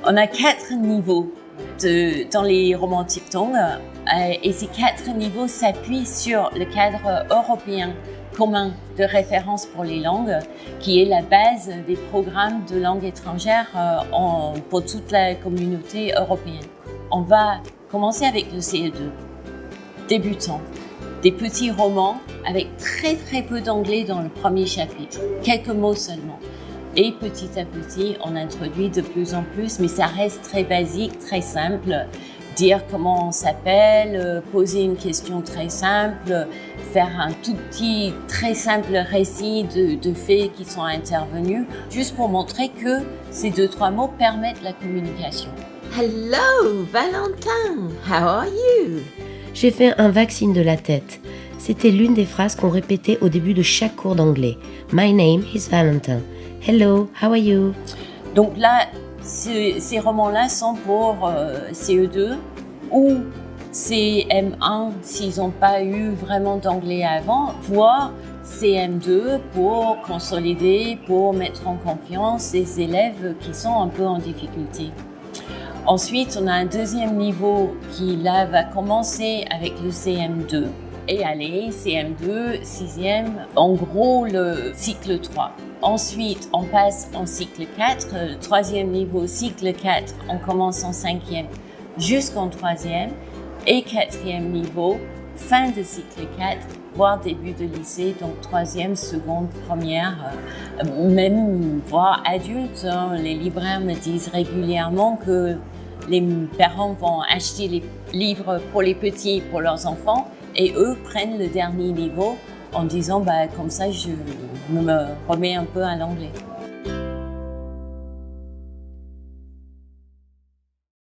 On a 4 niveaux dans les romans diphtongues et ces 4 niveaux s'appuient sur le cadre européen commun de référence pour les langues, qui est la base des programmes de langue étrangère pour toute la communauté européenne. On va commencer avec le CE2, débutant. Des petits romans avec très très peu d'anglais dans le premier chapitre, quelques mots seulement. Et petit à petit, on introduit de plus en plus, mais ça reste très basique, très simple. Dire comment on s'appelle, poser une question très simple, faire un tout petit, très simple récit de faits qui sont intervenus, juste pour montrer que ces 2-3 mots permettent la communication. Hello, Valentin, how are you? J'ai fait un vague signe de la tête. C'était l'une des phrases qu'on répétait au début de chaque cours d'anglais. My name is Valentin. Hello, how are you? Donc là, ces romans-là sont pour CE2 ou CM1 s'ils n'ont pas eu vraiment d'anglais avant, voire CM2 pour consolider, pour mettre en confiance les élèves qui sont un peu en difficulté. Ensuite, on a un deuxième niveau qui là va commencer avec le CM2 et aller CM2, 6e, en gros le cycle 3. Ensuite, on passe en cycle 4, le troisième niveau, cycle 4, on commence en 5e jusqu'en 3e et 4e niveau, fin de cycle 4, voire début de lycée, donc 3e, seconde, première, même voire adulte. Les libraires me disent régulièrement que les parents vont acheter les livres pour les petits, pour leurs enfants, et eux prennent le dernier niveau en disant comme ça je me remets un peu à l'anglais.